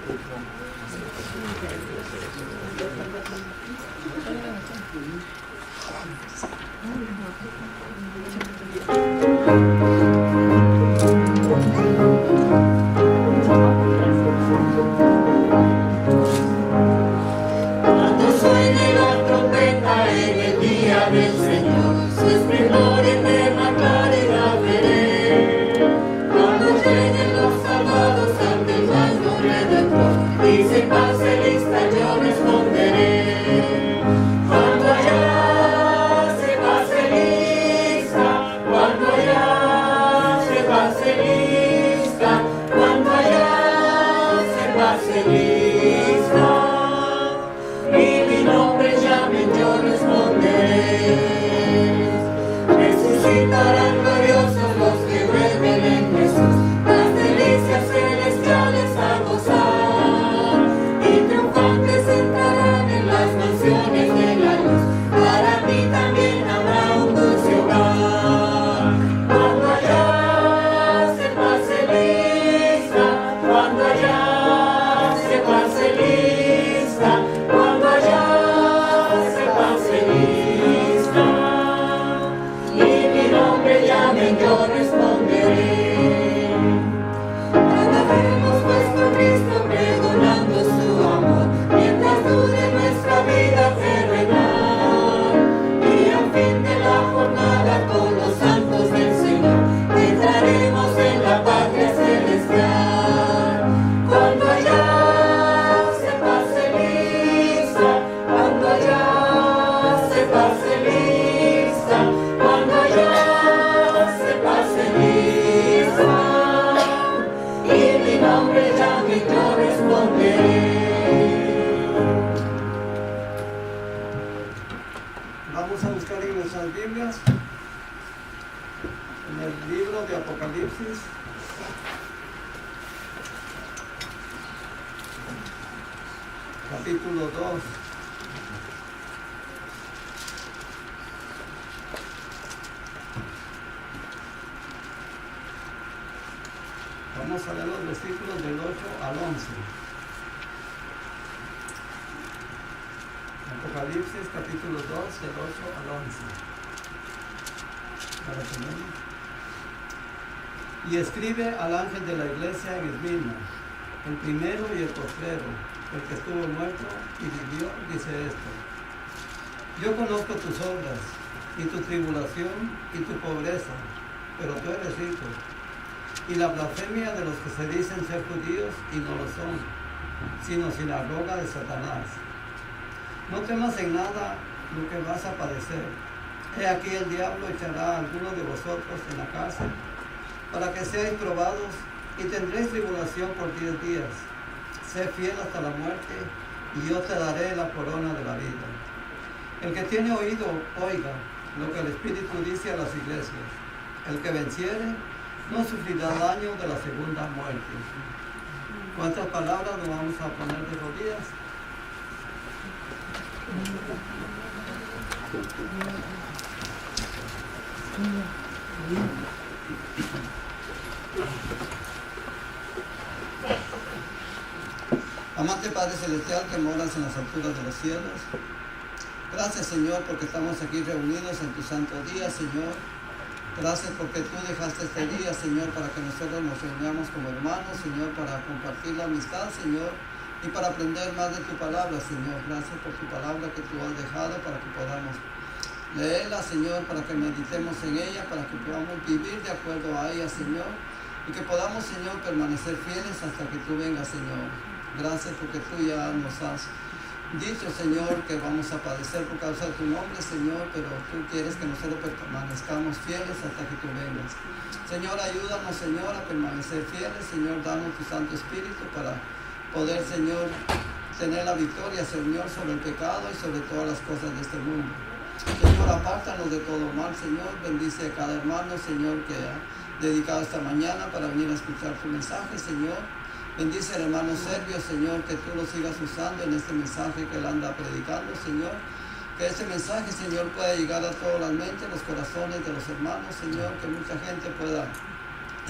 Cuando suene la trompeta en el día del Señor, su esplendor eterna claridad veré. Cuando lleguen los salvados ante el manto redentor, y se pase lista, yo responderé. Cuando allá se pase lista, cuando allá se pase lista, cuando allá se pase lista, y mi nombre llamen, yo responderé. Resucitarán gloriosos los que duermen en Jesús, las delicias celestiales a gozar, y triunfantes entrarán en las mansiones de la luz. Para mí también habrá un dulce hogar. Cuando allá se pase lista, cuando allá se pase lista, cuando allá se pase lista, y mi nombre llamen, yo responderé. Alabemos nuestro Cristo pregonando su amor, mientras dure nuestra vida terrenal, y al fin de la jornada con los santos del Señor entraremos en la patria celestial. Cuando allá se pase lista, cuando allá se pase lista, cuando allá se pase lista, y mi nombre llame, yo responderé. Vamos a buscar en nuestras Biblias, en el libro de Apocalipsis, capítulo 2. Vamos a leer los versículos del 8 al 11. Apocalipsis capítulo 2, del 8 al 11. Para tenerlo. Y escribe al ángel de la iglesia en Esmirna, el primero y el postrero, el que estuvo muerto y vivió, dice esto: yo conozco tus obras, y tu tribulación, y tu pobreza, pero tú eres rico, y la blasfemia de los que se dicen ser judíos y no lo son, sino sinagoga de Satanás. No temas en nada lo que vas a padecer. He aquí el diablo echará a alguno de vosotros en la cárcel, para que seáis probados, y tendréis tribulación por 10 días. Sé fiel hasta la muerte, y yo te daré la corona de la vida. El que tiene oído, oiga lo que el Espíritu dice a las iglesias. El que venciere no sufrirá daño de la segunda muerte. ¿Cuántas palabras nos vamos a poner de rodillas? Amante Padre Celestial que moras en las alturas de los cielos, gracias Señor porque estamos aquí reunidos en tu santo día, Señor. Gracias porque tú dejaste este día, Señor, para que nosotros nos reunamos como hermanos, Señor, para compartir la amistad, Señor, y para aprender más de tu palabra, Señor. Gracias por tu palabra que tú has dejado para que podamos leerla, Señor, para que meditemos en ella, para que podamos vivir de acuerdo a ella, Señor, y que podamos, Señor, permanecer fieles hasta que tú vengas, Señor. Gracias porque tú ya nos has dicho, Señor, que vamos a padecer por causa de tu nombre, Señor, pero tú quieres que nosotros permanezcamos fieles hasta que tú vengas. Señor, ayúdanos, Señor, a permanecer fieles. Señor, danos tu Santo Espíritu para poder, Señor, tener la victoria, Señor, sobre el pecado y sobre todas las cosas de este mundo. Señor, apártanos de todo mal, Señor. Bendice a cada hermano, Señor, que ha dedicado esta mañana para venir a escuchar tu mensaje, Señor. Bendice al hermano Sergio, Señor, que tú lo sigas usando en este mensaje que él anda predicando, Señor. Que este mensaje, Señor, pueda llegar a todas las mentes, los corazones de los hermanos, Señor. Que mucha gente pueda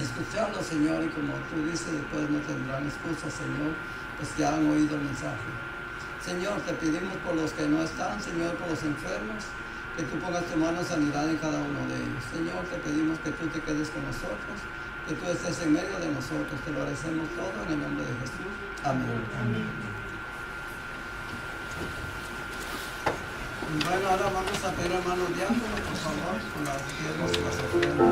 escucharlo, Señor. Y como tú dices, después no tendrán excusa, Señor. pues ya han oído el mensaje. Señor, te pedimos por los que no están, Señor, por los enfermos, que tú pongas tu mano de sanidad en cada uno de ellos. Señor, te pedimos que tú te quedes con nosotros, que tú estés en medio de nosotros. Te lo agradecemos todo en el nombre de Jesús. Amén. Bueno, ahora vamos a pedir al hermano diácono, por favor, con las diezmos y las ofrendas.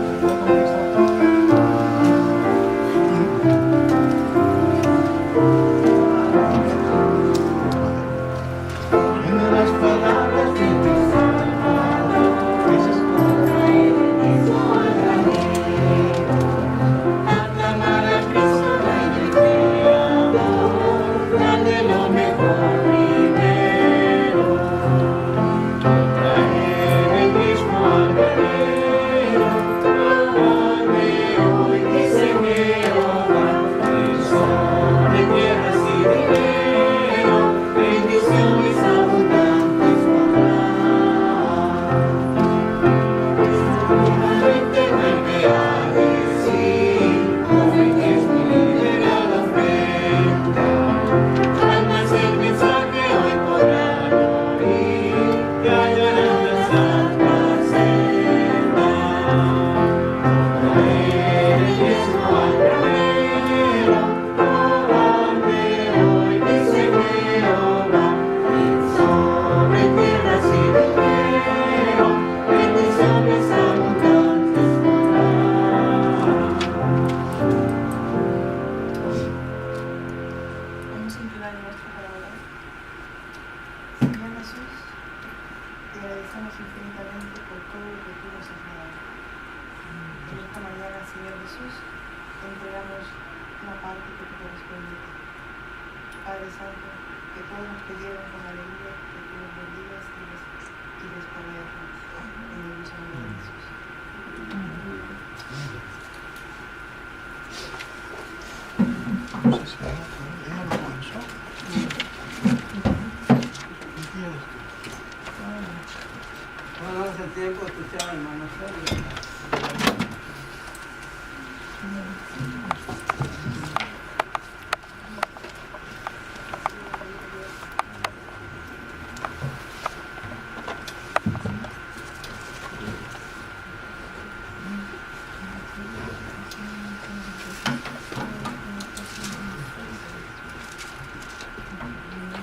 Ahora es el tiempo de escuchar al hermano Sergio.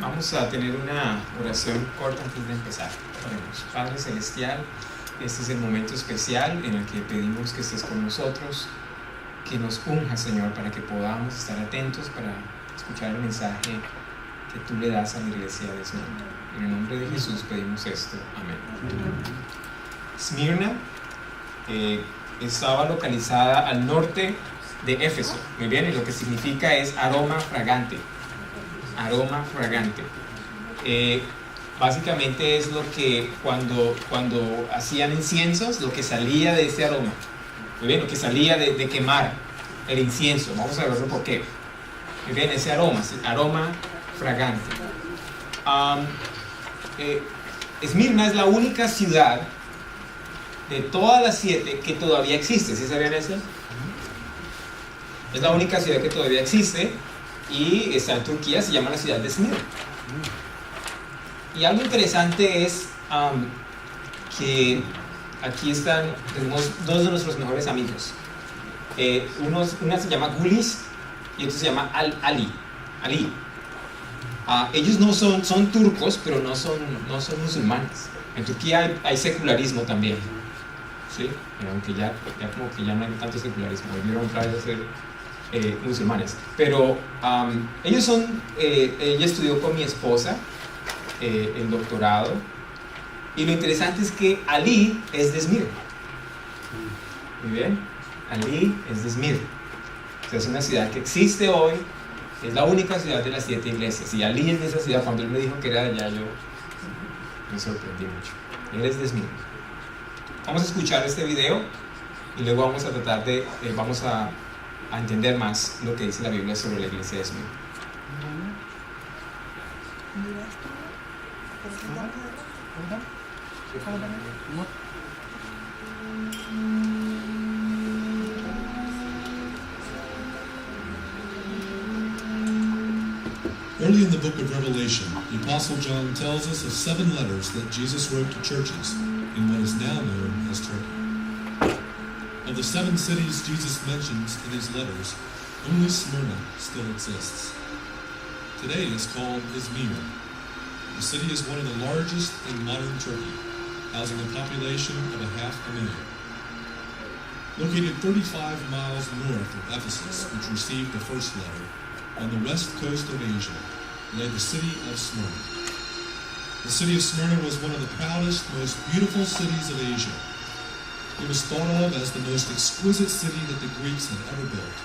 Vamos a tener una oración corta antes de empezar. Oremos. Padre Celestial, este es el momento especial en el que pedimos que estés con nosotros, que nos unjas, Señor, para que podamos estar atentos para escuchar el mensaje que tú le das a la iglesia de Esmirna. En el nombre de Jesús pedimos esto. Amén. Esmirna estaba localizada al norte de Éfeso. Muy bien, y lo que significa es aroma fragante. Aroma fragante. Básicamente es lo que cuando hacían inciensos, lo que salía de ese aroma. Muy bien, lo que salía de quemar el incienso. Vamos a verlo por qué. Muy bien, ese aroma fragante. Esmirna es la única ciudad de todas las 7 que todavía existe. ¿Sí sabían eso? Es la única ciudad que todavía existe y está en Turquía, se llama la ciudad de Esmirna. Y algo interesante es que aquí tenemos 2 de nuestros mejores amigos. Una se llama Gulis y otro se llama Ali. Ellos no son turcos, pero no son musulmanes. En Turquía hay secularismo también, ¿sí? Aunque ya como que ya no hay tanto secularismo, volvieron otra vez a ser musulmanes. Pero ella estudió con mi esposa el doctorado, y lo interesante es que Ali es de Esmirna. Muy bien, Ali es de Esmirna. O sea, es una ciudad que existe hoy, es la única ciudad de las 7 iglesias, y Ali es de esa ciudad. Cuando él me dijo que era de allá, yo me sorprendí mucho. Él es de Esmirna. Vamos a escuchar este video y luego vamos a tratar vamos a entender más lo que dice la Biblia sobre la iglesia de Esmirna. Early in the book of Revelation, the Apostle John tells us of 7 letters that Jesus wrote to churches in what is now known as Turkey. Of the 7 cities Jesus mentions in his letters, only Smyrna still exists. Today it's called Izmir. The city is one of the largest in modern Turkey, housing a population of 500,000. Located 35 miles north of Ephesus, which received the first letter, on the west coast of Asia, lay the city of Smyrna. The city of Smyrna was one of the proudest, most beautiful cities of Asia. It was thought of as the most exquisite city that the Greeks had ever built.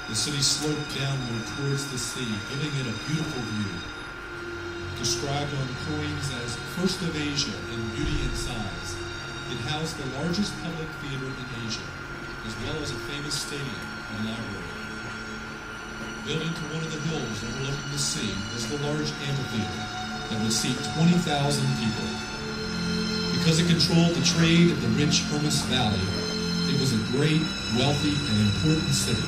The city sloped downward towards the sea, giving it a beautiful view. Described on coins as first of Asia in beauty and size, it housed the largest public theater in Asia, as well as a famous stadium and library. Built into one of the hills overlooking the sea was the large amphitheater that would seat 20,000 people. Because it controlled the trade of the rich Hermus Valley, it was a great, wealthy, and important city.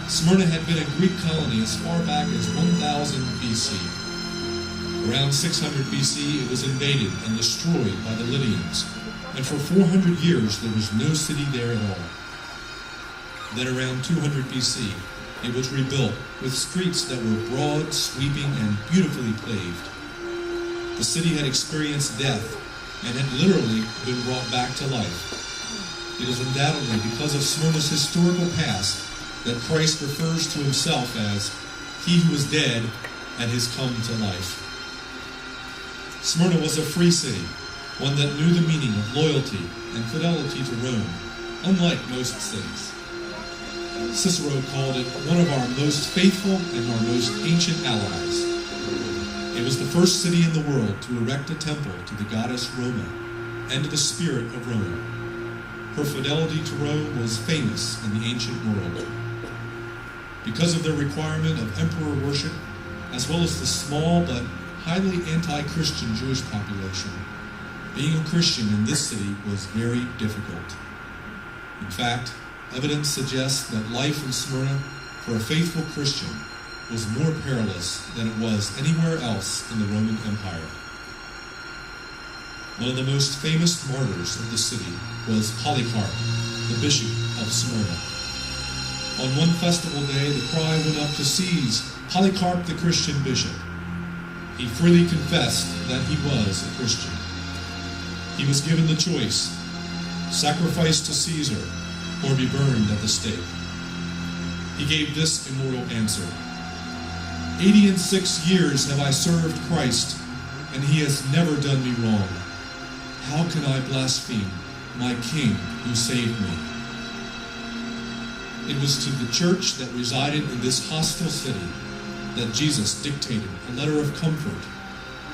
Smyrna had been a Greek colony as far back as 1000 BC. Around 600 BC, it was invaded and destroyed by the Lydians, and for 400 years there was no city there at all. Then around 200 BC, it was rebuilt with streets that were broad, sweeping, and beautifully paved. The city had experienced death and had literally been brought back to life. It is undoubtedly because of Smyrna's historical past that Christ refers to himself as he who was dead and has come to life. Smyrna was a free city, one that knew the meaning of loyalty and fidelity to Rome, unlike most cities. Cicero called it one of our most faithful and our most ancient allies. It was the first city in the world to erect a temple to the goddess Roma and to the spirit of Rome. Her fidelity to Rome was famous in the ancient world. Because of their requirement of emperor worship, as well as the small but highly anti-Christian Jewish population, being a Christian in this city was very difficult. In fact, evidence suggests that life in Smyrna for a faithful Christian was more perilous than it was anywhere else in the Roman Empire. One of the most famous martyrs of the city was Polycarp, the bishop of Smyrna. On one festival day, the cry went up to seize Polycarp the Christian bishop. He freely confessed that he was a Christian. He was given the choice: sacrifice to Caesar or be burned at the stake. He gave this immortal answer: 86 years have I served Christ, and he has never done me wrong. How can I blaspheme my King who saved me? It was to the church that resided in this hostile city that Jesus dictated a letter of comfort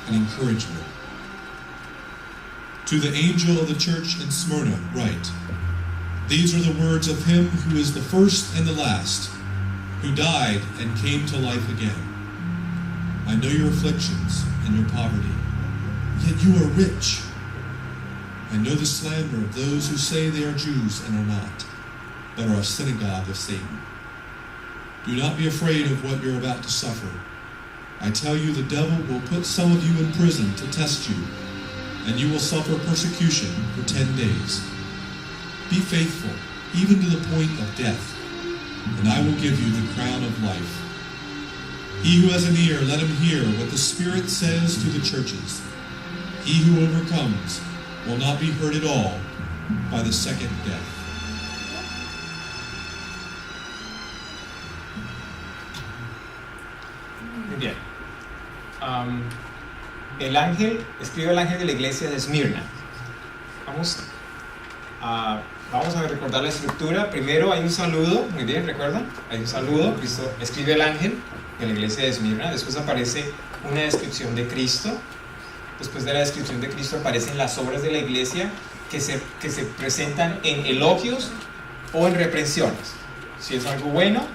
and encouragement. To the angel of the church in Smyrna write, "These are the words of him who is the first and the last, who died and came to life again. I know your afflictions and your poverty, yet you are rich. I know the slander of those who say they are Jews and are not, but are a synagogue of Satan. Do not be afraid of what you're about to suffer. I tell you, the devil will put some of you in prison to test you, and you will suffer persecution for 10 days. Be faithful, even to the point of death, and I will give you the crown of life. He who has an ear, let him hear what the Spirit says to the churches. He who overcomes will not be hurt at all by the second death." Muy bien. Escribe el ángel de la iglesia de Esmirna. Vamos a recordar la estructura. Primero hay un saludo, muy bien, ¿recuerdan? Hay un saludo, Cristo escribe el ángel de la iglesia de Esmirna. Después aparece una descripción de Cristo. Después de la descripción de Cristo aparecen las obras de la iglesia que se presentan en elogios o en reprensiones. Si es algo bueno,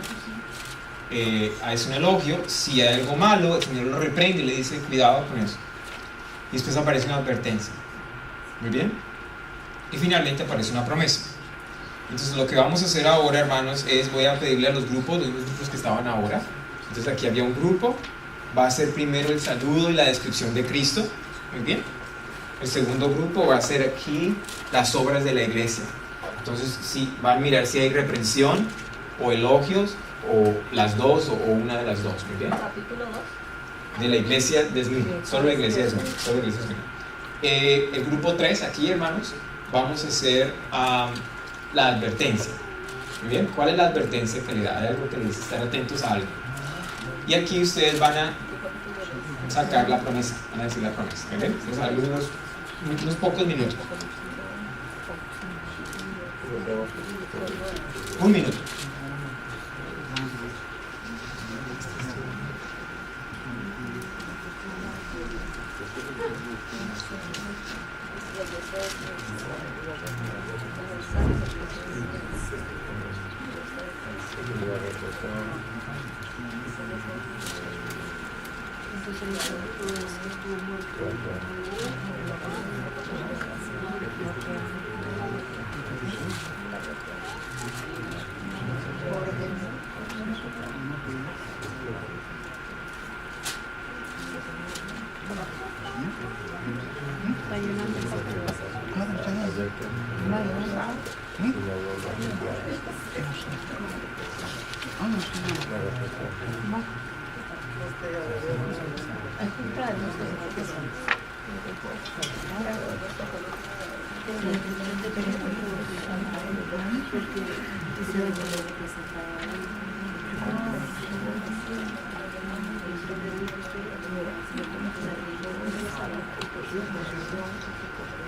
es un elogio. Si hay algo malo, el Señor lo reprende y le dice cuidado con eso. Y después aparece una advertencia. Muy bien. Y finalmente aparece una promesa. Entonces lo que vamos a hacer ahora, hermanos, voy a pedirle a los grupos que estaban ahora, Entonces aquí había un grupo, va a ser primero el saludo y la descripción de Cristo, muy bien. El segundo grupo va a ser aquí las obras de la iglesia. Entonces sí, van a mirar si hay reprensión o elogios o las dos o una de las dos, muy bien. Capítulo 2. De la iglesia de Esmirna, solo la iglesia de Esmirna, solo la iglesia de Esmirna. El grupo 3, aquí hermanos, vamos a hacer la advertencia. Muy bien, ¿cuál es la advertencia que le da? Hay algo que les dice, estar atentos a algo. Y aquí ustedes van a sacar la promesa, van a decir la promesa. ¿Muy bien? Entonces, unos pocos minutos. Un minuto.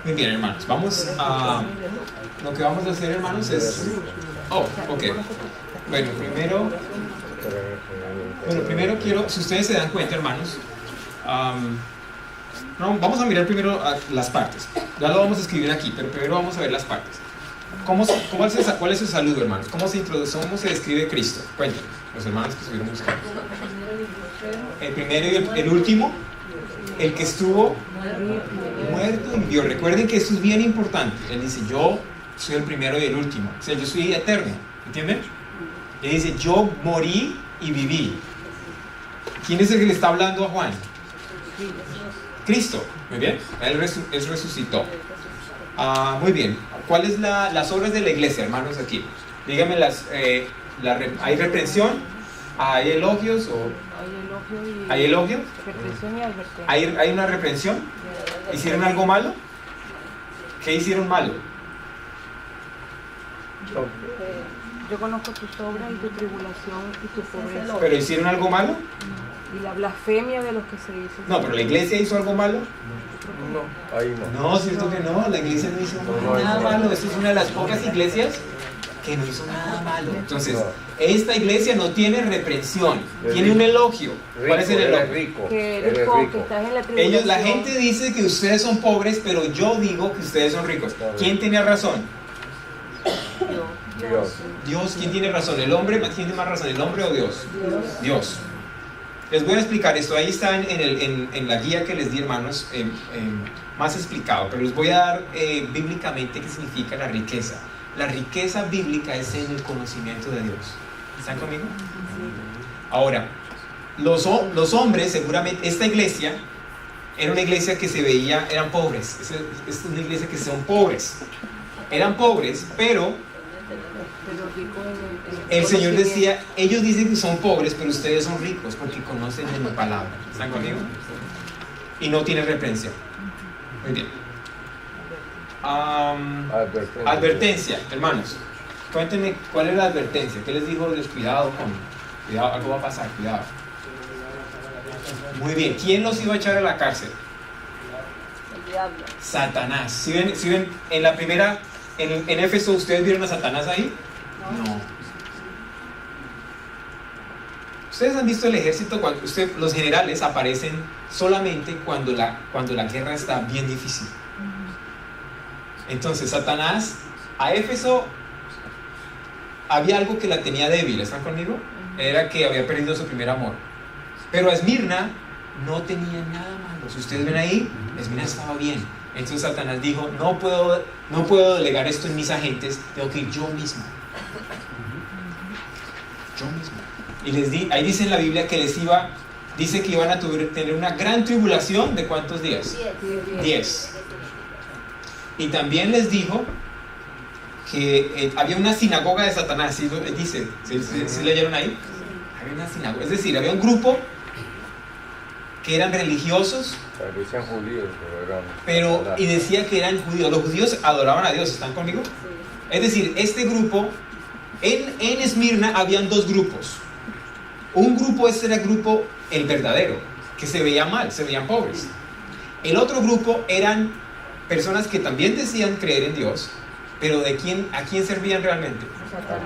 Muy bien, hermanos, vamos a... Lo que vamos a hacer, hermanos, es... Oh, ok. Bueno, primero quiero, si ustedes se dan cuenta, hermanos, no, vamos a mirar primero las partes. Ya lo vamos a escribir aquí, pero primero vamos a ver las partes. ¿Cuál es el saludo, hermanos? ¿Cómo se introduce, cómo se describe Cristo? Cuéntenos, los hermanos que estuvieron buscando. El primero y el último, el que estuvo muerto y vivió. Recuerden que esto es bien importante. Él dice, yo soy el primero y el último. O sea, yo soy eterno. ¿Entienden? Él dice, yo morí y viví. ¿Quién es el que le está hablando a Juan? Cristo. Muy bien. Él resucitó. Muy bien. ¿Cuáles las obras de la iglesia, hermanos, aquí? Díganme ¿hay reprensión? ¿Hay elogios? ¿Hay elogio? Reprensión y advertencia. ¿Hay una reprensión? ¿Hicieron algo malo? ¿Qué hicieron malo? Yo conozco tus obras y tu tribulación y tu pobreza. ¿Pero hicieron algo malo? Y la blasfemia de los que se dicen. No, pero la iglesia hizo algo malo. No, ahí no. No, cierto que no, la iglesia no hizo nada malo. Esta es una de las pocas iglesias que no hizo nada malo. Entonces, esta iglesia no tiene reprensión, tiene un elogio. ¿Cuál es el elogio? Que eres pobre, que estás en la tribulación. La gente dice que ustedes son pobres, pero yo digo que ustedes son ricos. ¿Quién tenía razón? Dios. ¿Quién tiene razón? ¿El hombre? ¿Quién tiene más razón? ¿El hombre o Dios? Dios. Les voy a explicar esto. Ahí está en la guía que les di, hermanos, más explicado. Pero les voy a dar bíblicamente qué significa la riqueza. La riqueza bíblica es en el conocimiento de Dios. ¿Están conmigo? Ahora, los hombres, seguramente, esta iglesia era una iglesia que se veía, eran pobres. Esta es una iglesia que son pobres. Eran pobres, pero el Señor decía, ellos dicen que son pobres, pero ustedes son ricos porque conocen de mi palabra. ¿Están conmigo? Y no tiene reprensión. Muy bien. Advertencia, hermanos. Cuéntenme cuál es la advertencia. ¿Qué les dijo Dios? Cuidado, algo va a pasar, cuidado. Muy bien. ¿Quién los iba a echar a la cárcel? El diablo. Satanás. ¿Sí ven en la primera, en Éfeso, ustedes vieron a Satanás ahí? No. Ustedes han visto el ejército, los generales aparecen solamente cuando la guerra está bien difícil. Entonces Satanás, a Éfeso había algo que la tenía débil, ¿están conmigo? Era que había perdido su primer amor. Pero a Esmirna no tenía nada malo. Si ustedes ven ahí, Esmirna estaba bien. Entonces Satanás dijo, no puedo delegar esto en mis agentes, tengo que ir yo mismo. Yo mismo. Y ahí dice en la Biblia que dice que iban a tener una gran tribulación. ¿De cuántos días? 10. Y también les dijo que había una sinagoga de Satanás. ¿Sí? Dice, ¿sí leyeron ahí? Había una sinagoga, es decir, había un grupo que eran religiosos, Parecían judíos, y decía que eran judíos. Los judíos adoraban a Dios. ¿Están conmigo? Es decir, este grupo, en Esmirna habían dos grupos. Un grupo, ese era el grupo, el verdadero, que se veía mal, se veían pobres. El otro grupo eran personas que también decían creer en Dios, pero ¿a quién servían realmente?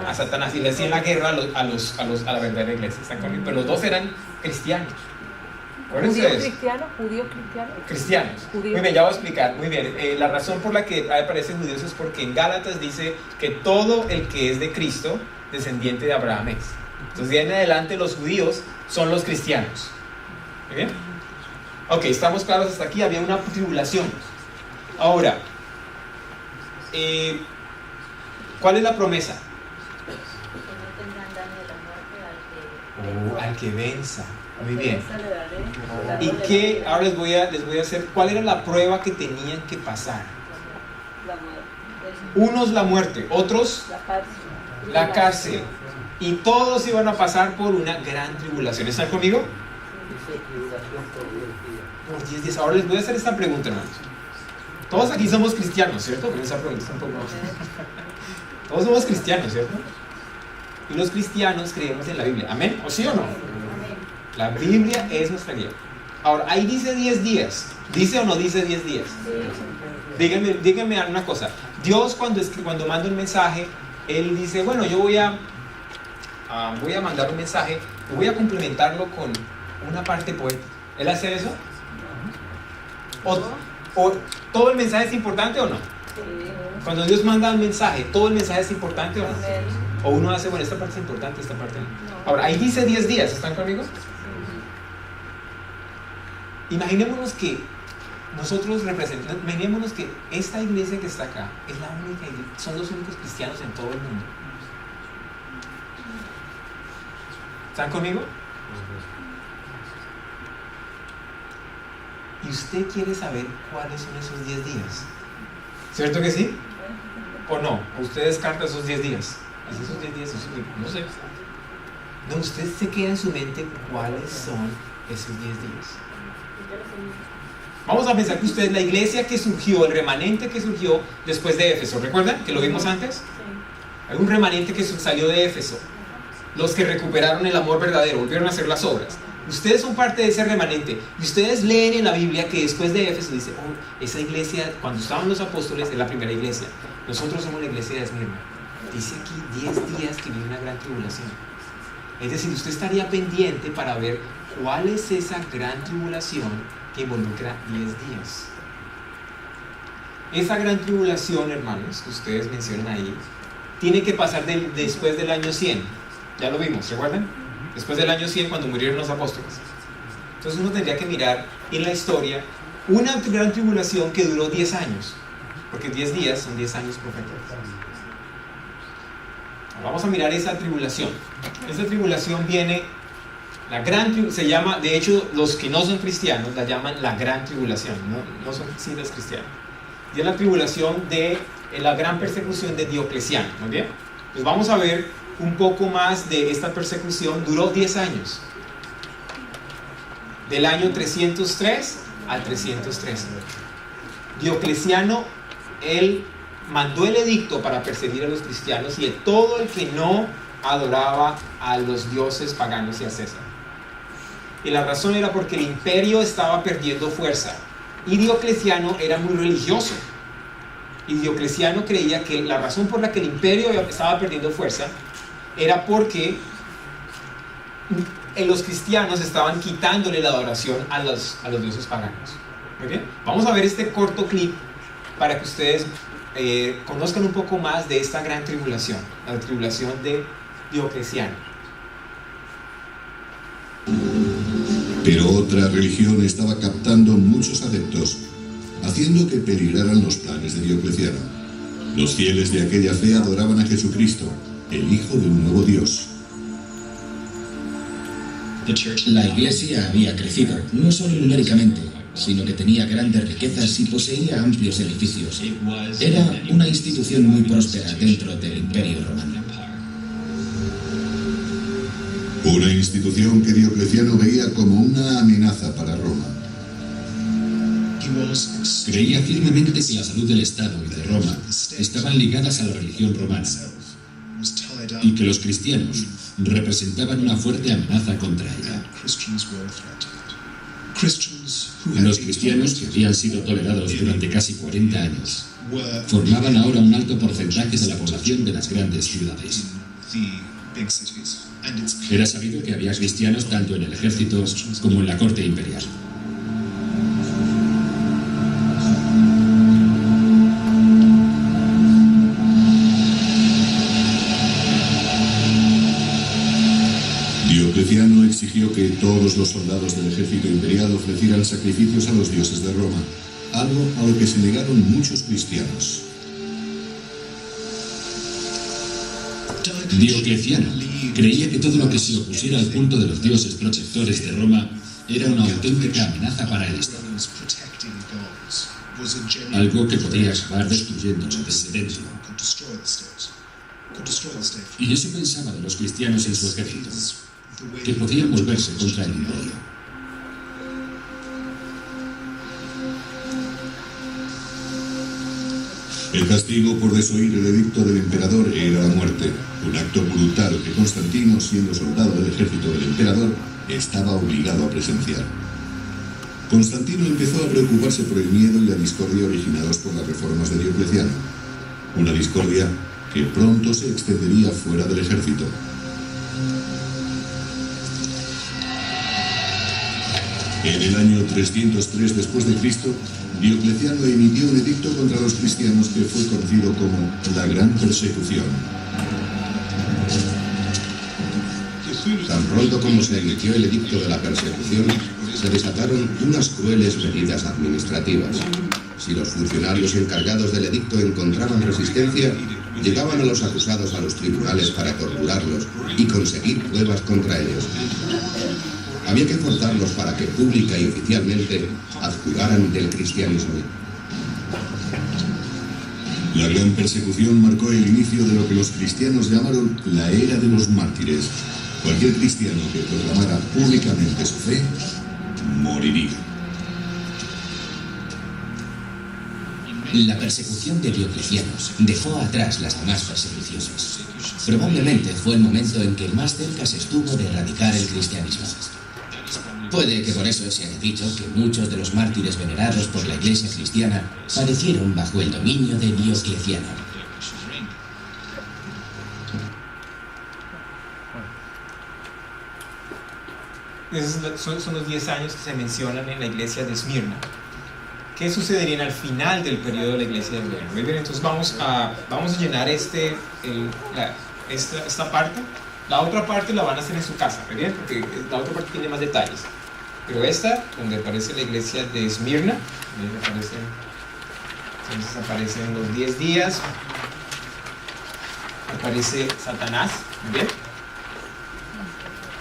A Satanás. Y le hacían la guerra a la verdadera iglesia. ¿Están conmigo? Pero los dos eran cristianos. ¿Judíos cristianos? ¿Judíos cristianos? Cristianos. Judíos. Muy bien, ya voy a explicar. Muy bien. La razón por la que aparecen judíos es porque en Gálatas dice que todo el que es de Cristo, descendiente de Abraham es. Entonces, de ahí en adelante, los judíos son los cristianos. ¿Muy bien? Ok, estamos claros hasta aquí. Había una tribulación. Ahora, ¿cuál es la promesa? Al que venza. Muy bien. ¿Y qué? Ahora les voy a hacer. ¿Cuál era la prueba que tenían que pasar? Unos la muerte, otros la cárcel. Y todos iban a pasar por una gran tribulación. ¿Están conmigo? Por 10 días. Ahora les voy a hacer esta pregunta, hermanos. Todos aquí somos cristianos, ¿cierto? Pero esa pregunta está un poco... Todos somos cristianos, ¿cierto? Y los cristianos creemos en la Biblia. ¿Amén? ¿O sí o no? La Biblia es nuestra guía. Ahora, ahí dice 10 días. ¿Dice o no dice 10 días? Díganme una cosa. Dios cuando manda un mensaje, Él dice, bueno, yo voy a mandar un mensaje y voy a complementarlo con una parte poética. ¿Él hace eso? ¿O todo el mensaje es importante o no? Cuando Dios manda un mensaje, ¿todo el mensaje es importante o no? O uno hace, bueno, esta parte es importante, esta parte no. Ahora, ahí dice 10 días. ¿Están conmigo? Imaginémonos que imaginémonos que esta iglesia que está acá es la única iglesia, son los únicos cristianos en todo el mundo. ¿Están conmigo? Y usted quiere saber cuáles son esos 10 días. ¿Cierto que sí? ¿O no? ¿O usted descarta esos 10 días? ¿Esos 10 días? No sé. No, usted se queda en su mente cuáles son esos 10 días. Vamos a pensar que usted es la iglesia que surgió, el remanente que surgió después de Éfeso. ¿Recuerdan que lo vimos antes? Hay un remanente que salió de Éfeso. Los que recuperaron el amor verdadero, volvieron a hacer las obras. Ustedes son parte de ese remanente. Y ustedes leen en la Biblia que después de Éfeso dice, esa iglesia, cuando estaban los apóstoles, es la primera iglesia. Nosotros somos la iglesia de Esmirna. Dice aquí 10 días que viene una gran tribulación. Es decir, usted estaría pendiente para ver cuál es esa gran tribulación que involucra 10 días. Esa gran tribulación, hermanos, que ustedes mencionan ahí, tiene que pasar después del año 100. Ya lo vimos, ¿recuerdan? Después del año 100, cuando murieron los apóstoles. Entonces uno tendría que mirar en la historia una gran tribulación que duró 10 años. Porque 10 días son 10 años perfectos. Vamos a mirar esa tribulación. Esa tribulación viene, se llama, de hecho, los que no son cristianos la llaman la gran tribulación, no son siglos cristianos. Y es la tribulación de la gran persecución de Diocleciano. ¿Muy bien? Pues vamos a ver un poco más de esta persecución. Duró 10 años. Del año 303 al 313. Diocleciano, él mandó el edicto para perseguir a los cristianos y a todo el que no adoraba a los dioses paganos y a César. Y la razón era porque el imperio estaba perdiendo fuerza y Diocleciano era muy religioso. Y Diocleciano creía que la razón por la que el imperio estaba perdiendo fuerza era porque los cristianos estaban quitándole la adoración a los dioses paganos. Muy bien, vamos a ver este corto clip para que ustedes conozcan un poco más de esta gran tribulación, la tribulación de Diocleciano. Pero otra religión estaba captando muchos adeptos, haciendo que peligraran los planes de Diocleciano. Los fieles de aquella fe adoraban a Jesucristo, el Hijo de un nuevo Dios. La iglesia había crecido, no solo numéricamente, sino que tenía grandes riquezas y poseía amplios edificios. Era una institución muy próspera dentro del Imperio Romano. Una institución que Diocleciano veía como una amenaza para Roma. Creía firmemente que la salud del Estado y de Roma estaban ligadas a la religión romana y que los cristianos representaban una fuerte amenaza contra ella. Los cristianos, que habían sido tolerados durante casi 40 años, formaban ahora un alto porcentaje de la población de las grandes ciudades. Era sabido que había cristianos tanto en el ejército como en la corte imperial. Diocleciano exigió que todos los soldados del ejército imperial ofrecieran sacrificios a los dioses de Roma, algo a lo que se negaron muchos cristianos. Diocleciano creía que todo lo que se opusiera al culto de los dioses protectores de Roma era una auténtica amenaza para el Estado. Algo que podía acabar destruyéndolo desde dentro. Y eso pensaba de los cristianos en su ejército, que podían volverse contra el imperio. El castigo por desoír el edicto del emperador era la muerte, un acto brutal que Constantino, siendo soldado del ejército del emperador, estaba obligado a presenciar. Constantino empezó a preocuparse por el miedo y la discordia originados por las reformas de Diocleciano, una discordia que pronto se extendería fuera del ejército. En el año 303 después de Cristo, Diocleciano emitió un edicto contra los cristianos que fue conocido como la Gran Persecución. Tan pronto como se emitió el edicto de la persecución, se desataron unas crueles medidas administrativas. Si los funcionarios encargados del edicto encontraban resistencia, llevaban a los acusados a los tribunales para torturarlos y conseguir pruebas contra ellos. Había que forzarlos para que pública y oficialmente adjuraran del cristianismo. La Gran Persecución marcó el inicio de lo que los cristianos llamaron la Era de los Mártires. Cualquier cristiano que proclamara públicamente su fe, moriría. La persecución de Diocleciano dejó atrás las demás persecuciones. Probablemente fue el momento en que más cerca se estuvo de erradicar el cristianismo. Puede que por eso se haya dicho que muchos de los mártires venerados por la Iglesia cristiana padecieron bajo el dominio de Diocleciano. Esos son los 10 años que se mencionan en la iglesia de Esmirna. ¿Qué sucedería al final del periodo de la iglesia de Esmirna? Muy bien, entonces vamos a llenar esta parte. La otra parte la van a hacer en su casa, ¿muy bien? Porque la otra parte tiene más detalles. Pero esta, donde aparece la iglesia de Esmirna, entonces aparecen los 10 días, aparece Satanás, ¿muy bien?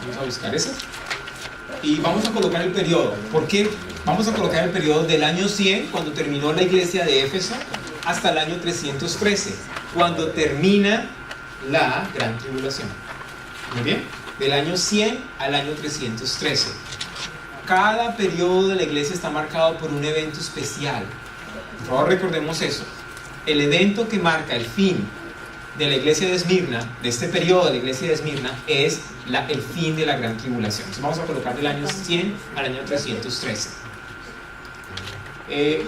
Vamos a buscar esa. Y vamos a colocar el periodo. ¿Por qué? Vamos a colocar el periodo del año 100, cuando terminó la iglesia de Éfeso, hasta el año 313, cuando termina la gran tribulación. Muy bien, del año 100 al año 313. Cada periodo de la iglesia está marcado por un evento especial. Por favor, recordemos eso. El evento que marca el fin de la iglesia de Esmirna, de este periodo de la iglesia de Esmirna, es el fin de la gran tribulación. Entonces vamos a colocar del año 100 al año 313.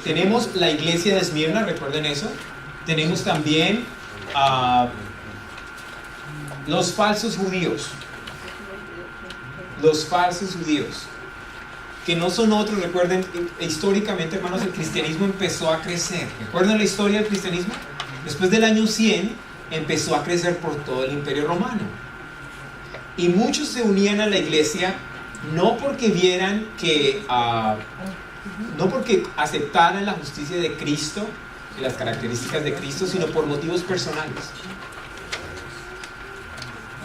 Tenemos la iglesia de Esmirna, recuerden eso. Tenemos también los falsos judíos. Los falsos judíos, que no son otros. Recuerden, históricamente, hermanos, el cristianismo empezó a crecer. ¿Recuerdan la historia del cristianismo? Después del año 100 empezó a crecer por todo el imperio romano, y muchos se unían a la iglesia no porque vieran que no porque aceptaran la justicia de Cristo y las características de Cristo, sino por motivos personales.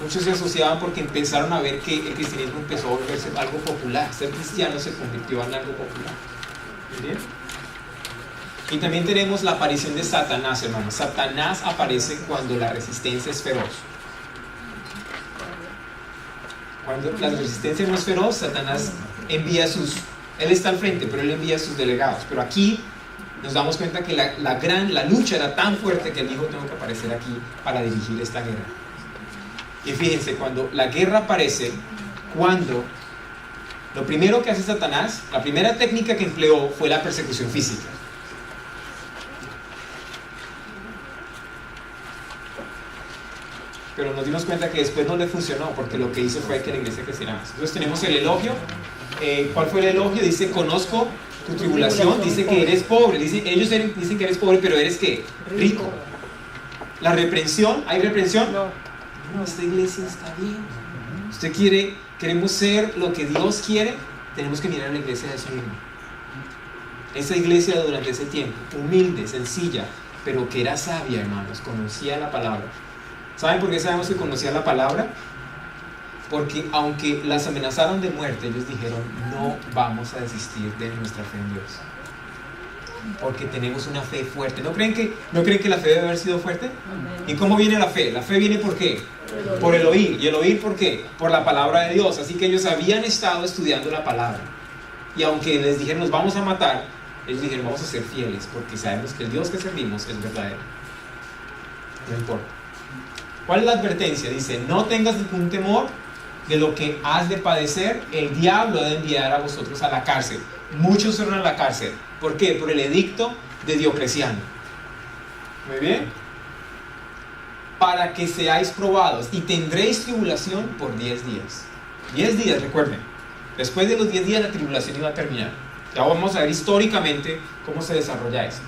Muchos se asociaban porque empezaron a ver que el cristianismo empezó a volverse algo popular. Ser cristiano se convirtió en algo popular. ¿Bien? Y también tenemos la aparición de Satanás, hermanos. Satanás aparece cuando la resistencia es feroz. Cuando la resistencia no es feroz, Satanás envía él está al frente, pero él envía a sus delegados. Pero aquí nos damos cuenta que la lucha era tan fuerte que él dijo: tengo que aparecer aquí para dirigir esta guerra. Y fíjense, cuando la guerra aparece, lo primero que hace Satanás, la primera técnica que empleó fue la persecución física. Pero nos dimos cuenta que después no le funcionó, porque lo que hizo fue que la iglesia creciera más. Entonces tenemos el elogio. ¿Cuál fue el elogio? Dice: conozco tu tribulación. Dice que eres pobre. Ellos dicen que eres pobre, pero eres ¿qué? Rico. La reprensión. ¿Hay reprensión? No, esta iglesia está bien. Queremos ser lo que Dios quiere. Tenemos que mirar a la iglesia de Esmirna. Esa iglesia durante ese tiempo, humilde, sencilla, pero que era sabia, hermanos, conocía la palabra. ¿Saben por qué sabemos que conocía la palabra? Porque aunque las amenazaron de muerte, ellos dijeron: no vamos a desistir de nuestra fe en Dios, porque tenemos una fe fuerte. ¿No creen que la fe debe haber sido fuerte? ¿Y cómo viene la fe? La fe viene ¿por qué? Por el oír. ¿Y el oír por qué? Por la palabra de Dios. Así que ellos habían estado estudiando la palabra, y aunque les dijeron: nos vamos a matar, ellos dijeron: vamos a ser fieles, porque sabemos que el Dios que servimos es verdadero. No importa. ¿Cuál es la advertencia? Dice: no tengas ningún temor de lo que has de padecer. El diablo ha de enviar a vosotros a la cárcel. Muchos fueron a la cárcel. ¿Por qué? Por el edicto de Diocleciano. Muy bien. Para que seáis probados, y tendréis tribulación por 10 días. 10 días, recuerden. Después de los 10 días la tribulación iba a terminar. Ya vamos a ver históricamente cómo se desarrolla eso.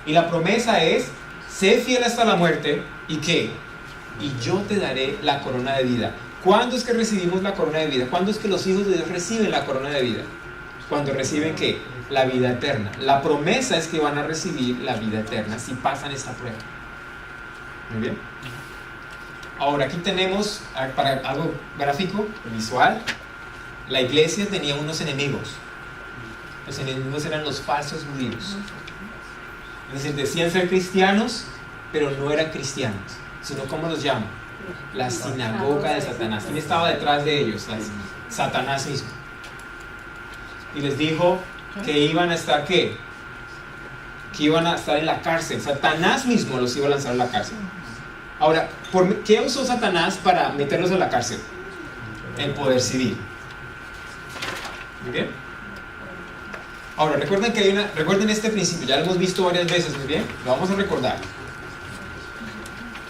Y la promesa es: sé fiel hasta la muerte. ¿Y qué? Y yo te daré la corona de vida. ¿Cuándo es que recibimos la corona de vida? ¿Cuándo es que los hijos de Dios reciben la corona de vida? Cuando reciben ¿qué? La vida eterna. La promesa es que van a recibir la vida eterna si pasan esta prueba. Muy bien. Ahora aquí tenemos, para algo gráfico, visual, la iglesia tenía unos enemigos. Los enemigos eran los falsos judíos. Es decir, decían ser cristianos, pero no eran cristianos, sino ¿cómo los llaman? La sinagoga de Satanás. ¿Quién estaba detrás de ellos? Satanás mismo. Y les dijo que iban a estar ¿qué? Que iban a estar en la cárcel. Satanás mismo los iba a lanzar a la cárcel. Ahora, ¿qué usó Satanás para meterlos a la cárcel? El poder civil. Muy bien. Ahora, recuerden este principio, ya lo hemos visto varias veces, muy bien, lo vamos a recordar.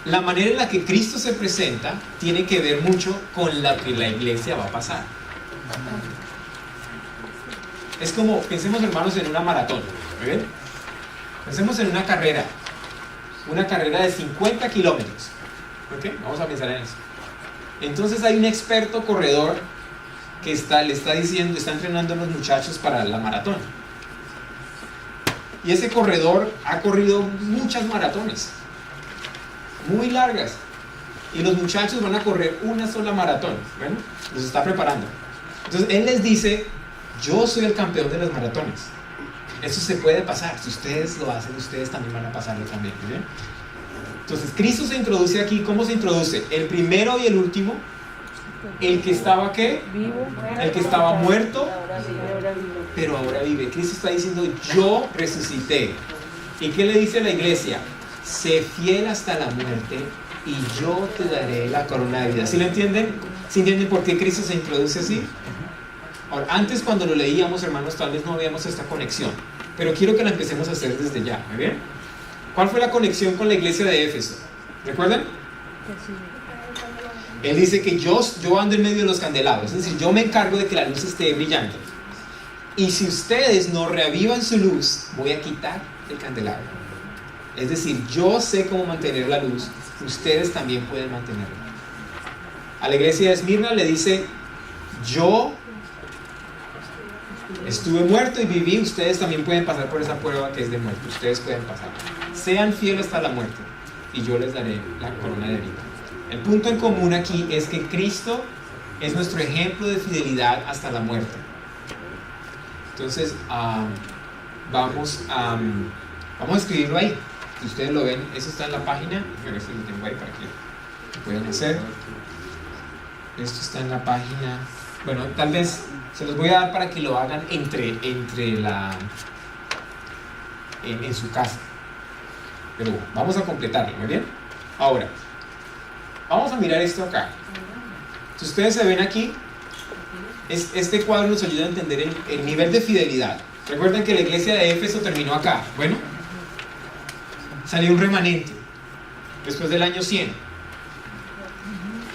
La manera en la que Cristo se presenta tiene que ver mucho con lo que la iglesia va a pasar. Es como, pensemos hermanos en una maratón, ¿muy bien? Pensemos en una carrera de 50 kilómetros, ¿ok? Vamos a pensar en eso. Entonces hay un experto corredor que le está entrenando a los muchachos para la maratón. Y ese corredor ha corrido muchas maratones, muy largas. Y los muchachos van a correr una sola maratón. Bueno, los está preparando. Entonces él les dice: yo soy el campeón de las maratones. Eso se puede pasar. Si ustedes lo hacen, ustedes también van a pasarlo también. ¿Bien? Entonces Cristo se introduce aquí. ¿Cómo se introduce? El primero y el último. El que estaba ¿qué? Vivo. El que estaba muerto, pero ahora vive. Cristo está diciendo: yo resucité. ¿Y qué le dice a la iglesia? Sé fiel hasta la muerte y yo te daré la corona de vida. ¿Sí lo entienden? ¿Sí entienden por qué Cristo se introduce así? Ahora, antes cuando lo leíamos, hermanos, tal vez no veíamos esta conexión, pero quiero que la empecemos a hacer desde ya. ¿Muy bien? ¿Cuál fue la conexión con la iglesia de Éfeso? ¿Recuerdan? Él dice que yo ando en medio de los candelabros, es decir, yo me encargo de que la luz esté brillante. Y si ustedes no reavivan su luz, voy a quitar el candelabro. Es decir, yo sé cómo mantener la luz, ustedes también pueden mantenerla. A la iglesia de Esmirna le dice: yo estuve muerto y viví, ustedes también pueden pasar por esa prueba que es de muerte, ustedes pueden pasar. Sean fieles hasta la muerte y yo les daré la corona de vida. El punto en común aquí es que Cristo es nuestro ejemplo de fidelidad hasta la muerte. Entonces, vamos a escribirlo ahí. Si ustedes lo ven, eso está en la página. A ver si lo tengo ahí para que lo puedan hacer. Esto está en la página. Bueno, tal vez se los voy a dar para que lo hagan en su casa. Pero vamos a completarlo, ¿muy bien? Ahora, vamos a mirar esto acá. Si ustedes se ven aquí, este cuadro nos ayuda a entender el nivel de fidelidad. Recuerden que la iglesia de Éfeso terminó acá. Bueno, salió un remanente después del año 100.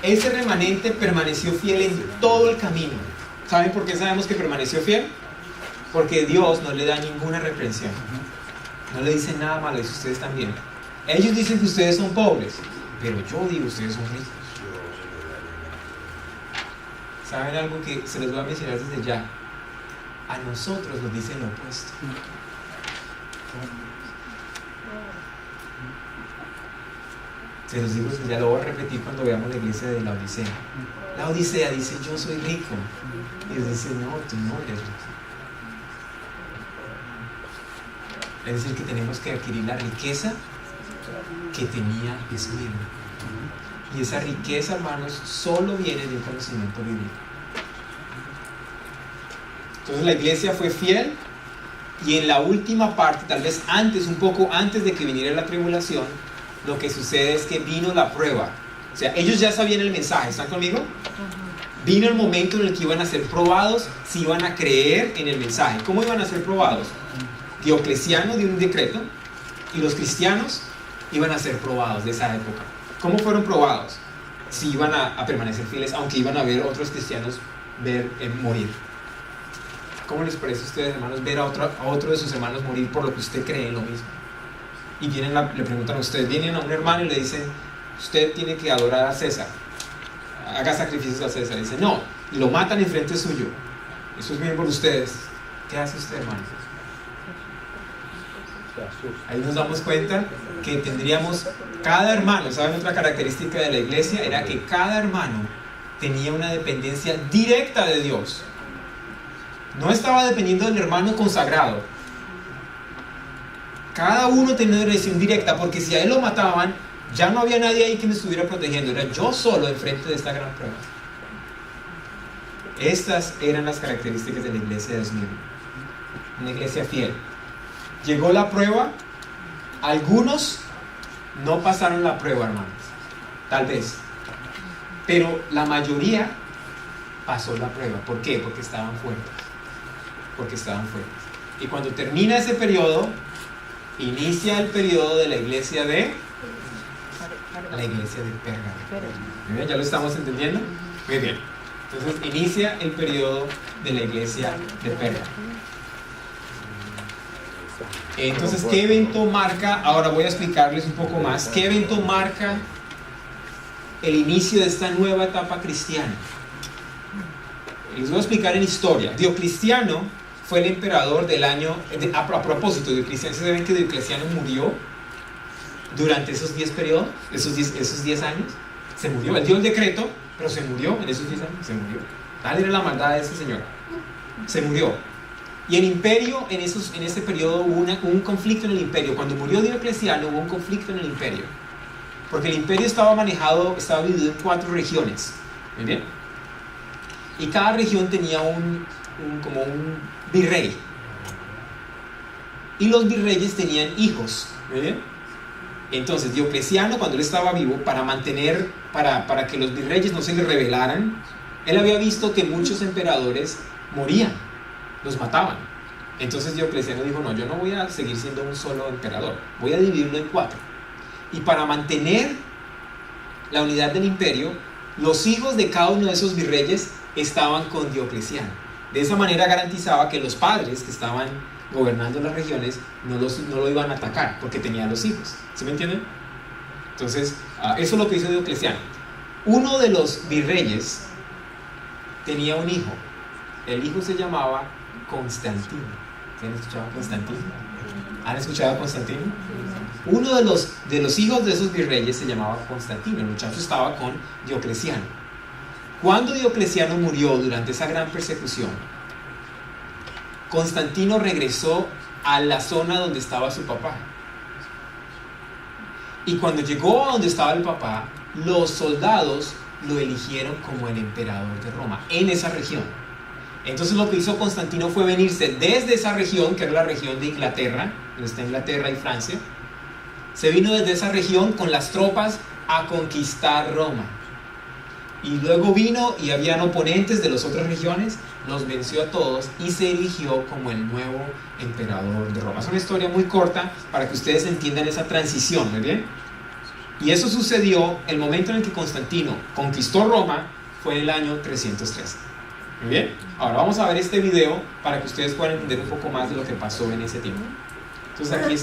Ese remanente permaneció fiel en todo el camino. ¿Saben por qué sabemos que permaneció fiel? Porque Dios no le da ninguna reprensión. No le dice nada malo, dice ustedes también. Ellos dicen que ustedes son pobres, pero yo digo ustedes son ricos. ¿Saben algo que se les voy a mencionar desde ya? A nosotros nos dicen lo opuesto. Se los digo, ya lo voy a repetir cuando veamos la iglesia de la Odisea. La Odisea dice, yo soy rico. Y Dios dice, no, tú no eres rico. Es decir, que tenemos que adquirir la riqueza que tenía Esmirna. Y esa riqueza, hermanos, solo viene de un conocimiento bíblico. Entonces la iglesia fue fiel, y en la última parte, tal vez antes, un poco antes de que viniera la tribulación, lo que sucede es que vino la prueba. O sea, ellos ya sabían el mensaje, ¿están conmigo? Vino el momento en el que iban a ser probados si iban a creer en el mensaje. ¿Cómo iban a ser probados? Diocleciano dio un decreto, y los cristianos iban a ser probados de esa época. ¿Cómo fueron probados? Si iban a permanecer fieles, aunque iban a ver otros cristianos morir. ¿Cómo les parece a ustedes, hermanos, ver a otro de sus hermanos morir por lo que usted cree en lo mismo? Y le preguntan a ustedes, vienen a un hermano y le dicen, usted tiene que adorar a César, haga sacrificios a César. Y dice, no, y lo matan enfrente suyo. Eso es bien por ustedes. ¿Qué hace usted, hermano? Ahí nos damos cuenta que tendríamos cada hermano. ¿Saben? Otra característica de la iglesia era que cada hermano tenía una dependencia directa de Dios. No estaba dependiendo del hermano consagrado. Cada uno tenía una relación directa, porque si a él lo mataban, ya no había nadie ahí que me estuviera protegiendo. Era yo solo enfrente de esta gran prueba. Estas eran las características de la iglesia de Esmirna. Una iglesia fiel. Llegó la prueba. Algunos no pasaron la prueba, hermanos. Tal vez. Pero la mayoría pasó la prueba. ¿Por qué? Porque estaban fuertes. Y cuando termina ese periodo, inicia el periodo de la iglesia de Pérgamo. ¿Ya lo estamos entendiendo? Muy bien. Entonces inicia el periodo de la iglesia de Pérgamo. Entonces, ¿qué evento marca? Ahora voy a explicarles un poco más. ¿Qué evento marca el inicio de esta nueva etapa cristiana? Les voy a explicar en historia. Diocleciano fue el emperador del año... A propósito, Diocleciano, ¿se ven que Diocleciano murió durante esos 10 periodos? Esos 10 años. Se murió. Él dio el decreto, pero se murió en esos 10 años. Se murió. Tal era la maldad de ese señor. Se murió. Y el imperio, en ese periodo hubo un conflicto en el imperio. Cuando murió Diocleciano hubo un conflicto en el imperio. Porque el imperio estaba dividido en 4 regiones. ¿Muy bien? Y cada región tenía como un virrey. Y los virreyes tenían hijos. ¿Muy bien? Entonces Diocleciano, cuando él estaba vivo, para que los virreyes no se le rebelaran, él había visto que muchos emperadores morían, los mataban. Entonces Diocleciano dijo, no, yo no voy a seguir siendo un solo emperador, voy a dividirlo en 4. Y para mantener la unidad del imperio, los hijos de cada uno de esos virreyes estaban con Diocleciano. De esa manera garantizaba que los padres que estaban gobernando las regiones no lo iban a atacar, porque tenían los hijos. ¿Sí me entienden? Entonces, eso es lo que hizo Diocleciano. Uno de los virreyes tenía un hijo. El hijo se llamaba Constantino. ¿Se han escuchado Constantino? ¿Han escuchado a Constantino? Uno de los hijos de esos virreyes se llamaba Constantino. El muchacho estaba con Diocleciano. Cuando Diocleciano murió durante esa gran persecución, Constantino regresó a la zona donde estaba su papá. Y cuando llegó a donde estaba el papá, los soldados lo eligieron como el emperador de Roma, en esa región. Entonces lo que hizo Constantino fue venirse desde esa región, que era la región de Inglaterra, donde está Inglaterra y Francia. Se vino desde esa región con las tropas a conquistar Roma. Y luego vino y habían oponentes de las otras regiones, los venció a todos y se eligió como el nuevo emperador de Roma. Es una historia muy corta para que ustedes entiendan esa transición, ¿muy bien? Y eso sucedió el momento en el que Constantino conquistó Roma, fue en el año 313. ¿Muy bien? Ahora vamos a ver este video para que ustedes puedan entender un poco más de lo que pasó en ese tiempo. Entonces aquí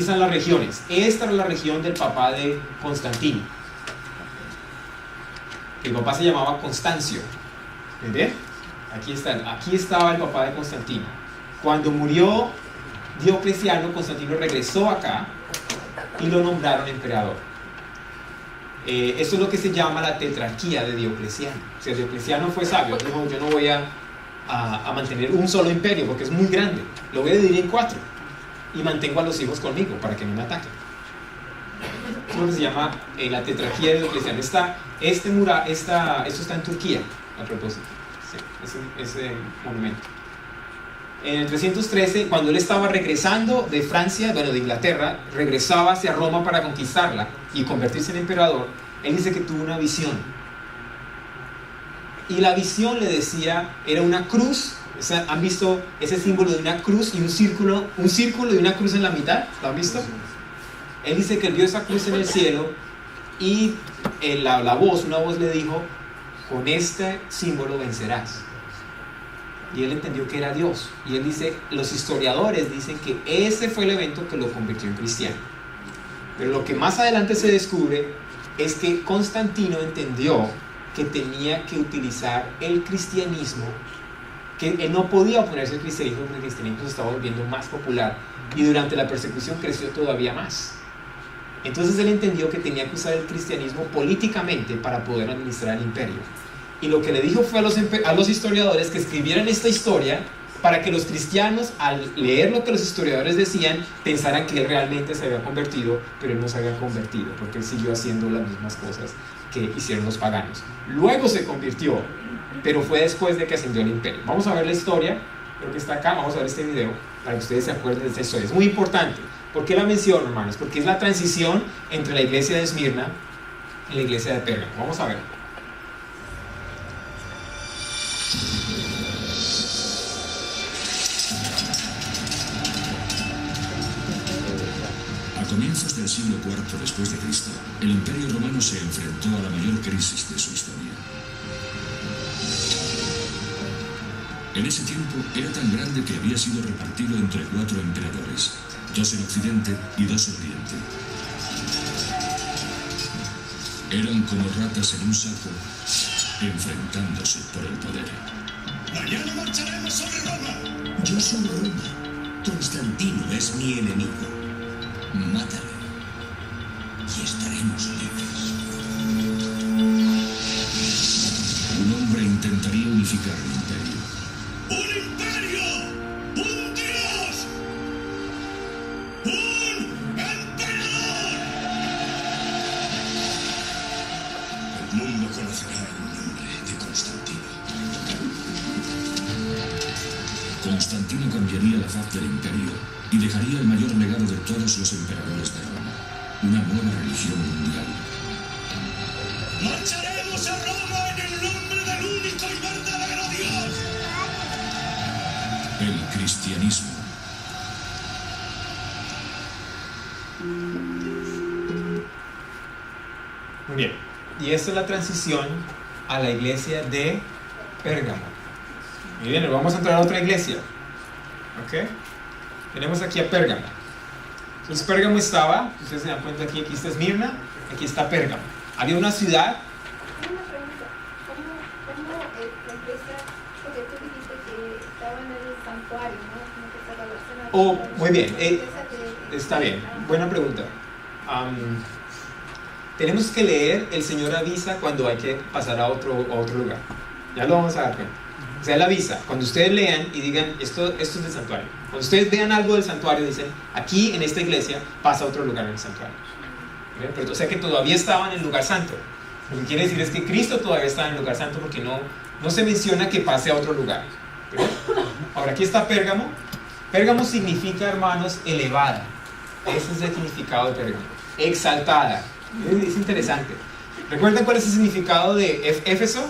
están las regiones. Esta era la región del papá de Constantino. El papá se llamaba Constancio. ¿Muy bien? Aquí estaba el papá de Constantino. Cuando murió Diocleciano, Constantino regresó acá y lo nombraron emperador. Eso es lo que se llama la tetrarquía de Diocleciano. O sea, Diocleciano fue sabio, dijo: yo no voy a mantener un solo imperio porque es muy grande, lo voy a dividir en 4 y mantengo a los hijos conmigo para que no me ataquen. Eso es lo que se llama la tetrarquía de Diocleciano. Esto está en Turquía, a propósito, sí, ese monumento. En el 313, cuando él estaba regresando de Francia, de Inglaterra, regresaba hacia Roma para conquistarla y convertirse en emperador, él dice que tuvo una visión. Y la visión le decía, era una cruz. ¿Han visto ese símbolo de una cruz y un círculo y una cruz en la mitad? ¿Lo han visto? Él dice que vio esa cruz en el cielo y una voz le dijo: con este símbolo vencerás. Y él entendió que era Dios. Y él dice, los historiadores dicen que ese fue el evento que lo convirtió en cristiano. Pero lo que más adelante se descubre es que Constantino entendió que tenía que utilizar el cristianismo, que él no podía oponerse al cristianismo porque el cristianismo se estaba volviendo más popular y durante la persecución creció todavía más. Entonces él entendió que tenía que usar el cristianismo políticamente para poder administrar el imperio. Y lo que le dijo fue a los historiadores que escribieran esta historia para que los cristianos, al leer lo que los historiadores decían, pensaran que él realmente se había convertido, pero él no se había convertido, porque él siguió haciendo las mismas cosas que hicieron los paganos. Luego se convirtió, pero fue después de que ascendió al imperio. Vamos a ver la historia, creo que está acá, vamos a ver este video, para que ustedes se acuerden de esta historia. Es muy importante. ¿Por qué la menciono, hermanos? Porque es la transición entre la iglesia de Esmirna y la iglesia de Pérgamo. Vamos a ver. A comienzos del siglo IV después de Cristo, el Imperio Romano se enfrentó a la mayor crisis de su historia. En ese tiempo era tan grande que había sido repartido entre 4 emperadores, 2 en Occidente y 2 en Oriente. Eran como ratas en un saco, enfrentándose por el poder. ¡Mañana marcharemos sobre Roma! Yo soy Roma. Constantino es mi enemigo. Mátale y estaremos libres. Un hombre intentaría unificar el imperio. ¡Un imperio! ¡Un dios! ¡Un emperador! El mundo conocerá el nombre de Constantino. Constantino cambiaría la faz del imperio y dejaría el mayor legado de todos los emperadores de Roma, una nueva religión mundial. ¡Marcharemos a Roma en el nombre del único y verdadero Dios! El cristianismo. Muy bien. Y esta es la transición a la iglesia de Pérgamo. Muy bien, vamos a entrar a otra iglesia. ¿Ok? Tenemos aquí a Pérgamo. Entonces Pérgamo estaba, ustedes se dan cuenta aquí está Esmirna, aquí está Pérgamo. Había una ciudad. Una pregunta, ¿cómo la iglesia, porque tú dijiste que estaba en el santuario, ¿no? Como que se relaciona Oh, muy bien, está bien, buena pregunta. Tenemos que leer, el Señor avisa cuando hay que pasar a otro lugar. Ya lo vamos a dar cuenta. O sea, Él avisa. Cuando ustedes lean y digan, esto es del santuario. Cuando ustedes vean algo del santuario, dicen, aquí en esta iglesia pasa a otro lugar en el santuario. ¿Bien? Pero, o sea que todavía estaban en el lugar santo. Lo que quiere decir es que Cristo todavía está en el lugar santo porque no se menciona que pase a otro lugar. ¿Bien? Ahora, aquí está Pérgamo. Pérgamo significa, hermanos, elevada. Ese es el significado de Pérgamo. Exaltada. Es interesante. ¿Recuerdan cuál es el significado de Éfeso?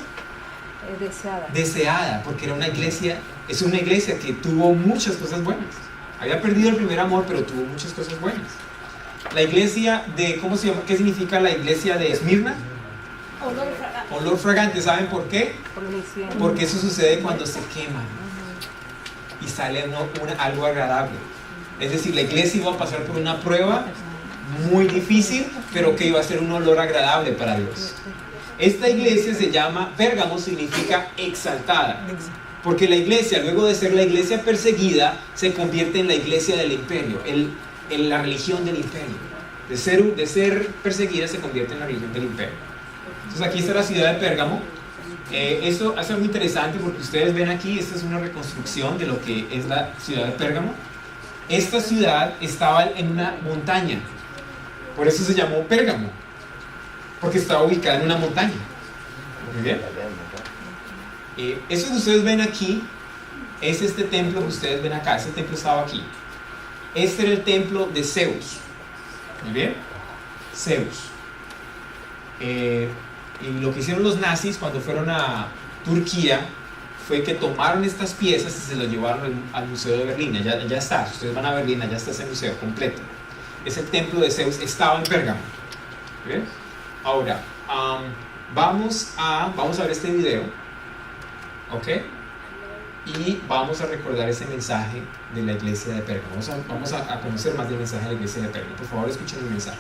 Deseada. Deseada, porque era una iglesia, es una iglesia que tuvo muchas cosas buenas. Había perdido el primer amor, pero tuvo muchas cosas buenas. La iglesia de, ¿cómo se llama? ¿Qué significa la iglesia de Esmirna? Olor fragante. Olor fragante, ¿saben por qué? Por el incienso. Porque eso sucede cuando se queman y sale algo agradable. Es decir, la iglesia iba a pasar por una prueba muy difícil, pero que iba a ser un olor agradable para Dios. Esta iglesia se llama, Pérgamo significa exaltada, porque la iglesia, luego de ser la iglesia perseguida, se convierte en la iglesia del imperio, en la religión del imperio. De ser perseguida se convierte en la religión del imperio. Entonces aquí está la ciudad de Pérgamo. Eso es muy interesante porque ustedes ven aquí, esta es una reconstrucción de lo que es la ciudad de Pérgamo. Esta ciudad estaba en una montaña, por eso se llamó Pérgamo, porque estaba ubicada en una montaña. Muy bien. Eso que ustedes ven aquí es este templo que ustedes ven acá. Este templo estaba aquí. Este era el templo de Zeus. Muy bien. Zeus. Y lo que hicieron los nazis cuando fueron a Turquía fue que tomaron estas piezas y se las llevaron al Museo de Berlín. Ya está. Si ustedes van a Berlín, allá está ese museo completo. Es el templo de Zeus. Estaba en Pérgamo. ¿Bien? Ahora, vamos a ver este video, ¿ok? Y vamos a recordar ese mensaje de la iglesia de Pérgamo. Vamos a conocer más del mensaje de la iglesia de Pérgamo. Por favor, escuchen el mensaje.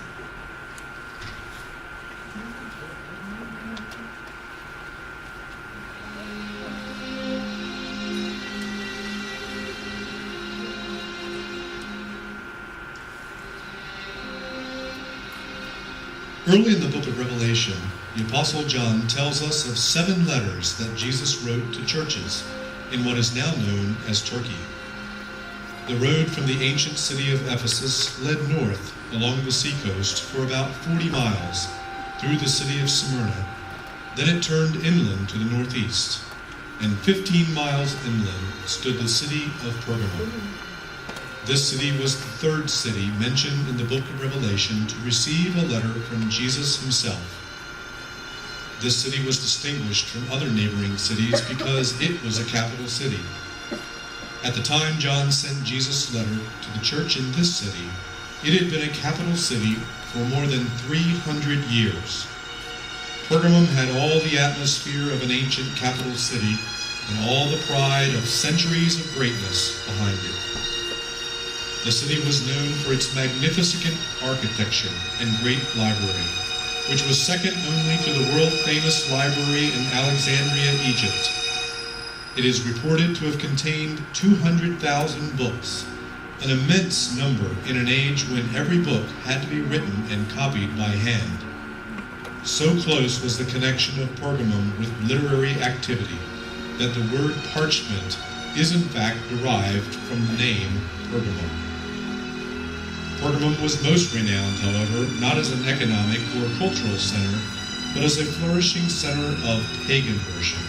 Early in the book of Revelation, the Apostle John tells us of 7 letters that Jesus wrote to churches in what is now known as Turkey. The road from the ancient city of Ephesus led north along the seacoast for about 40 miles through the city of Smyrna. Then it turned inland to the northeast, and 15 miles inland stood the city of Pergamum. This city was the 3rd city mentioned in the book of Revelation to receive a letter from Jesus himself. This city was distinguished from other neighboring cities because it was a capital city. At the time John sent Jesus' letter to the church in this city, it had been a capital city for more than 300 years. Pergamum had all the atmosphere of an ancient capital city and all the pride of centuries of greatness behind it. The city was known for its magnificent architecture and great library, which was second only to the world-famous library in Alexandria, Egypt. It is reported to have contained 200,000 books, an immense number in an age when every book had to be written and copied by hand. So close was the connection of Pergamum with literary activity that the word parchment is in fact derived from the name Pergamum. Pergamum was most renowned, however, not as an economic or cultural center, but as a flourishing center of pagan worship.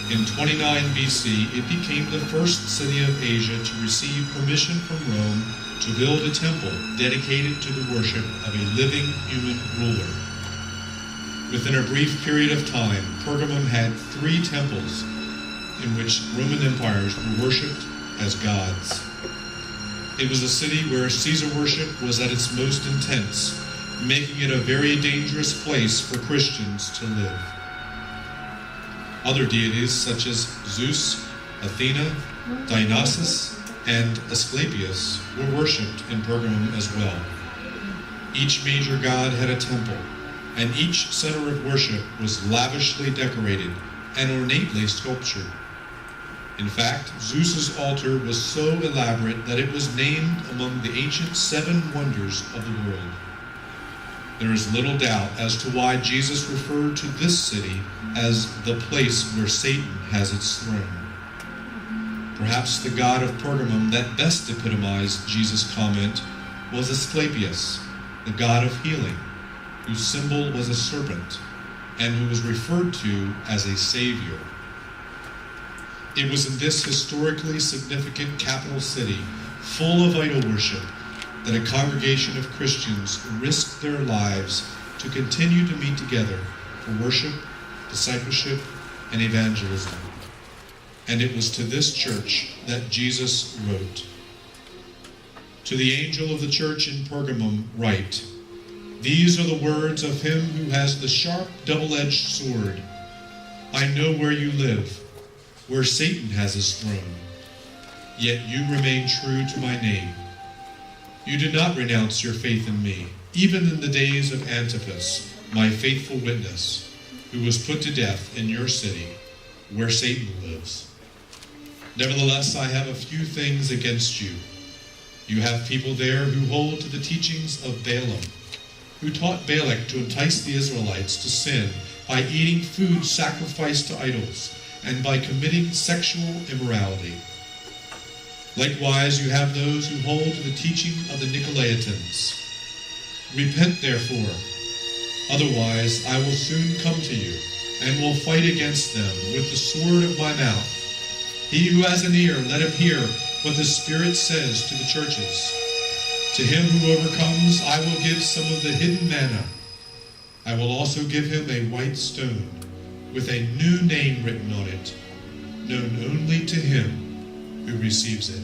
In 29 BC, it became the first city of Asia to receive permission from Rome to build a temple dedicated to the worship of a living human ruler. Within a brief period of time, Pergamum had 3 temples in which Roman empires were worshipped as gods. It was a city where Caesar worship was at its most intense, making it a very dangerous place for Christians to live. Other deities such as Zeus, Athena, Dionysus, and Asclepius were worshipped in Pergamum as well. Each major god had a temple, and each center of worship was lavishly decorated and ornately sculptured. In fact, Zeus's altar was so elaborate that it was named among the ancient 7 wonders of the world. There is little doubt as to why Jesus referred to this city as the place where Satan has its throne. Perhaps the god of Pergamum that best epitomized Jesus' comment was Asclepius, the god of healing, whose symbol was a serpent, and who was referred to as a savior. It was in this historically significant capital city, full of idol worship, that a congregation of Christians risked their lives to continue to meet together for worship, discipleship, and evangelism. And it was to this church that Jesus wrote, "To the angel of the church in Pergamum write, these are the words of him who has the sharp double-edged sword. I know where you live, where Satan has his throne. Yet you remain true to my name. You did not renounce your faith in me, even in the days of Antipas, my faithful witness, who was put to death in your city, where Satan lives. Nevertheless, I have a few things against you. You have people there who hold to the teachings of Balaam, who taught Balak to entice the Israelites to sin by eating food sacrificed to idols and by committing sexual immorality. Likewise, you have those who hold to the teaching of the Nicolaitans. Repent, therefore, otherwise I will soon come to you and will fight against them with the sword of my mouth. He who has an ear, let him hear what the Spirit says to the churches. To him who overcomes, I will give some of the hidden manna. I will also give him a white stone with a new name written on it, known only to him who receives it."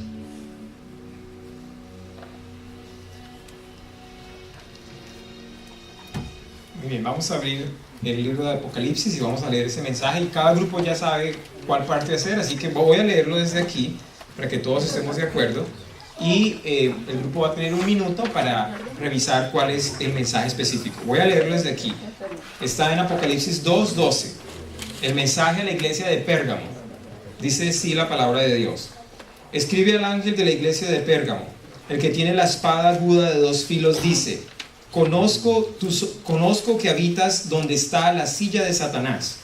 Muy bien, vamos a abrir el libro de Apocalipsis y vamos a leer ese mensaje, y cada grupo ya sabe cuál parte hacer, así que voy a leerlo desde aquí para que todos estemos de acuerdo, y el grupo va a tener 1 minuto para revisar cuál es el mensaje específico. Voy a leerlo desde aquí. Está en Apocalipsis 2:12, el mensaje a la iglesia de Pérgamo. Dice así la palabra de Dios: escribe al ángel de la iglesia de Pérgamo, el que tiene la espada aguda de 2 filos, dice: conozco que habitas donde está la silla de Satanás,